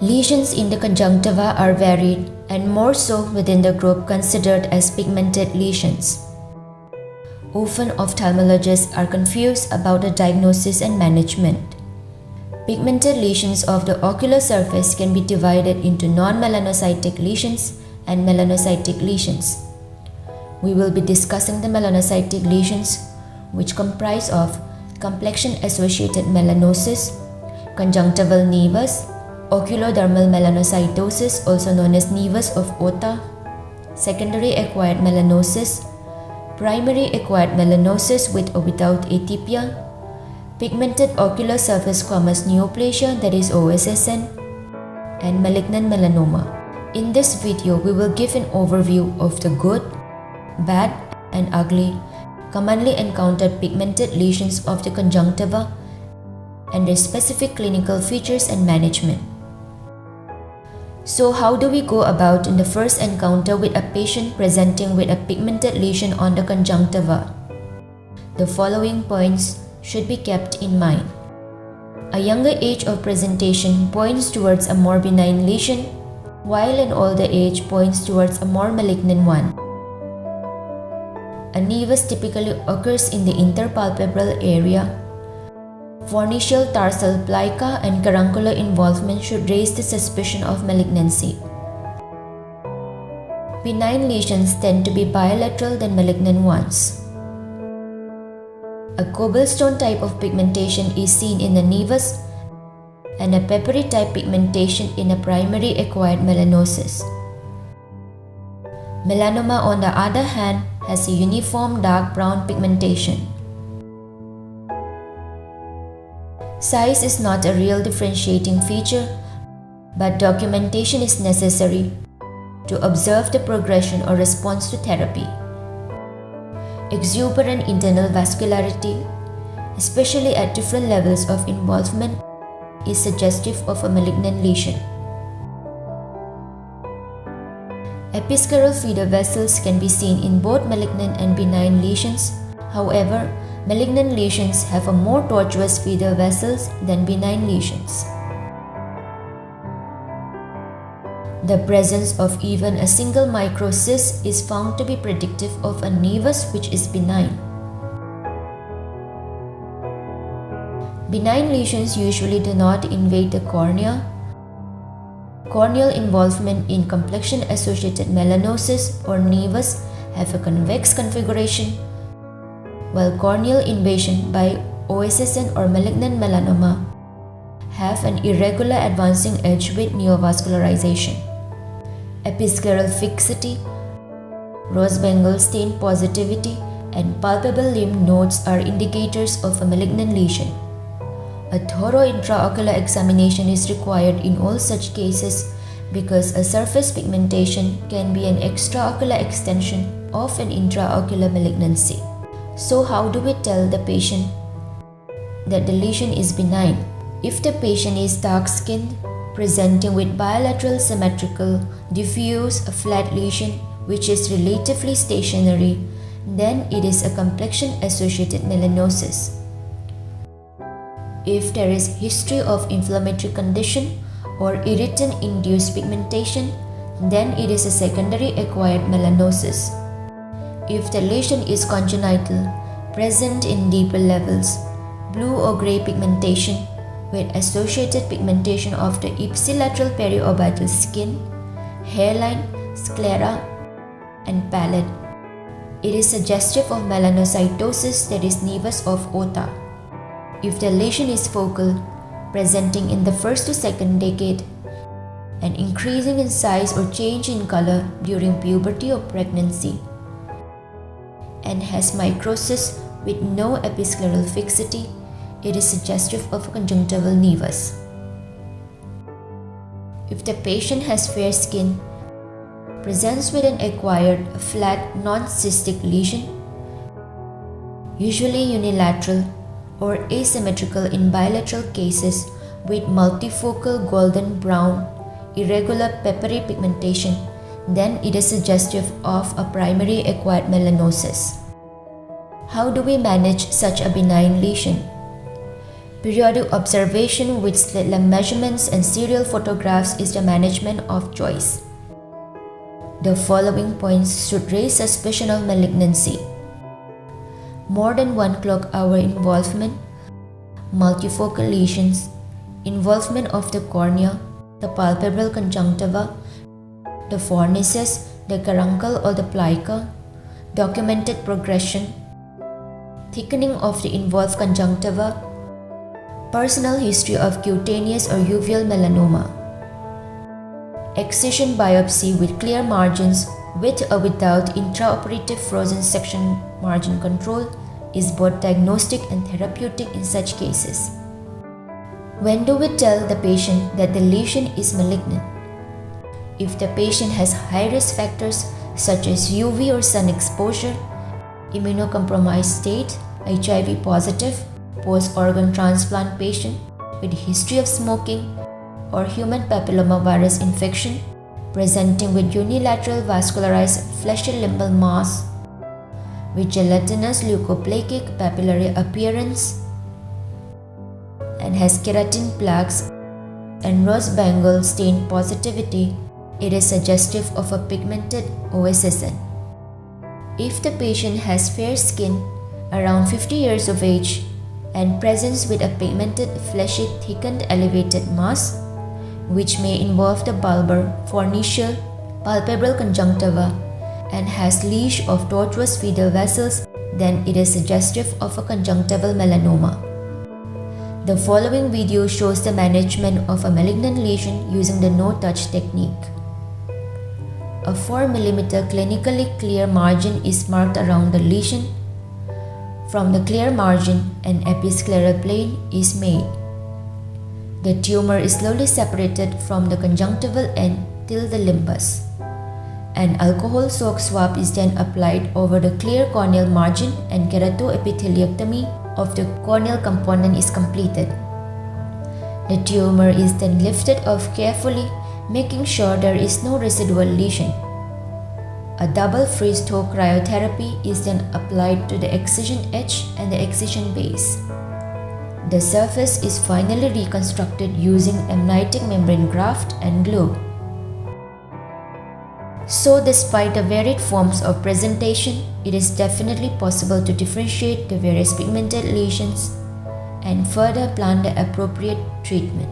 Lesions in the conjunctiva are varied and more so within the group considered as pigmented lesions. Often ophthalmologists are confused about the diagnosis and management. Pigmented lesions of the ocular surface can be divided into non-melanocytic lesions and melanocytic lesions. We will be discussing the melanocytic lesions, which comprise of complexion-associated melanosis, conjunctival nevus, oculodermal melanocytosis, also known as nevus of Ota, secondary acquired melanosis, primary acquired melanosis with or without atypia, pigmented ocular surface squamous neoplasia, that is OSSN, and malignant melanoma. In this video, we will give an overview of the good, bad, and ugly commonly encountered pigmented lesions of the conjunctiva and their specific clinical features and management. So how do we go about in the first encounter with a patient presenting with a pigmented lesion on the conjunctiva? The following points should be kept in mind. A younger age of presentation points towards a more benign lesion, while an older age points towards a more malignant one. A nevus typically occurs in the interpalpebral area. Fornicial tarsal plica and caruncular involvement should raise the suspicion of malignancy. Benign lesions tend to be bilateral than malignant ones. A cobblestone type of pigmentation is seen in the nevus and a peppery type pigmentation in a primary acquired melanosis. Melanoma, on the other hand, has a uniform dark brown pigmentation. Size is not a real differentiating feature, but documentation is necessary to observe the progression or response to therapy. Exuberant internal vascularity, especially at different levels of involvement, is suggestive of a malignant lesion. Episcleral feeder vessels can be seen in both malignant and benign lesions. However, malignant lesions have a more tortuous feeder vessels than benign lesions. The presence of even a single microcyst is found to be predictive of a nevus which is benign. Benign lesions usually do not invade the cornea. Corneal involvement in complexion-associated melanosis or nevus have a convex configuration, while corneal invasion by OSSN or malignant melanoma have an irregular advancing edge with neovascularization. Episcleral fixity, Ross-Bengal stain positivity, and palpable limb nodes are indicators of a malignant lesion. A thorough intraocular examination is required in all such cases because a surface pigmentation can be an extraocular extension of an intraocular malignancy. So how do we tell the patient that the lesion is benign? If the patient is dark-skinned, presenting with bilateral symmetrical, diffuse, flat lesion which is relatively stationary, then it is a complexion-associated melanosis. If there is history of inflammatory condition or irritant-induced pigmentation, then it is a secondary acquired melanosis. If the lesion is congenital, present in deeper levels, blue or gray pigmentation with associated pigmentation of the ipsilateral periorbital skin, hairline, sclera, and palate, it is suggestive of melanocytosis, that is nevus of Ota. If the lesion is focal, presenting in the first to second decade, and increasing in size or change in color during puberty or pregnancy, and has microsis with no episcleral fixity, it is suggestive of a conjunctival nevus. If the patient has fair skin, presents with an acquired flat non-cystic lesion, usually unilateral or asymmetrical in bilateral cases with multifocal golden brown, irregular peppery pigmentation, then it is suggestive of a primary acquired melanosis. How do we manage such a benign lesion? Periodic observation with slit lamp measurements and serial photographs is the management of choice. The following points should raise suspicion of malignancy: more than 1 clock hour involvement, multifocal lesions, involvement of the cornea, the palpebral conjunctiva, the fornices, the caruncle or the plica, documented progression, thickening of the involved conjunctiva, personal history of cutaneous or uveal melanoma. Excision biopsy with clear margins with or without intraoperative frozen section margin control is both diagnostic and therapeutic in such cases. When do we tell the patient that the lesion is malignant? If the patient has high-risk factors such as UV or sun exposure, immunocompromised state, HIV positive, post-organ transplant patient with history of smoking, or human papillomavirus infection presenting with unilateral vascularized fleshy limbal mass with gelatinous leukoplakic papillary appearance and has keratin plaques and rose bangle stain positivity, it is suggestive of a pigmented OSSN. If the patient has fair skin, around 50 years of age, and presents with a pigmented, fleshy, thickened, elevated mass, which may involve the bulbar, fornicial, palpebral conjunctiva, and has lesion of tortuous feeder vessels, then it is suggestive of a conjunctival melanoma. The following video shows the management of a malignant lesion using the no-touch technique. A 4 mm clinically clear margin is marked around the lesion. From the clear margin, an episcleral plane is made. The tumor is slowly separated from the conjunctival end till the limbus. An alcohol-soaked swab is then applied over the clear corneal margin and keratoepitheliectomy of the corneal component is completed. The tumor is then lifted off carefully, making sure there is no residual lesion. A double freeze-thaw cryotherapy is then applied to the excision edge and the excision base. The surface is finally reconstructed using amniotic membrane graft and glue. So despite the varied forms of presentation, it is definitely possible to differentiate the various pigmented lesions and further plan the appropriate treatment.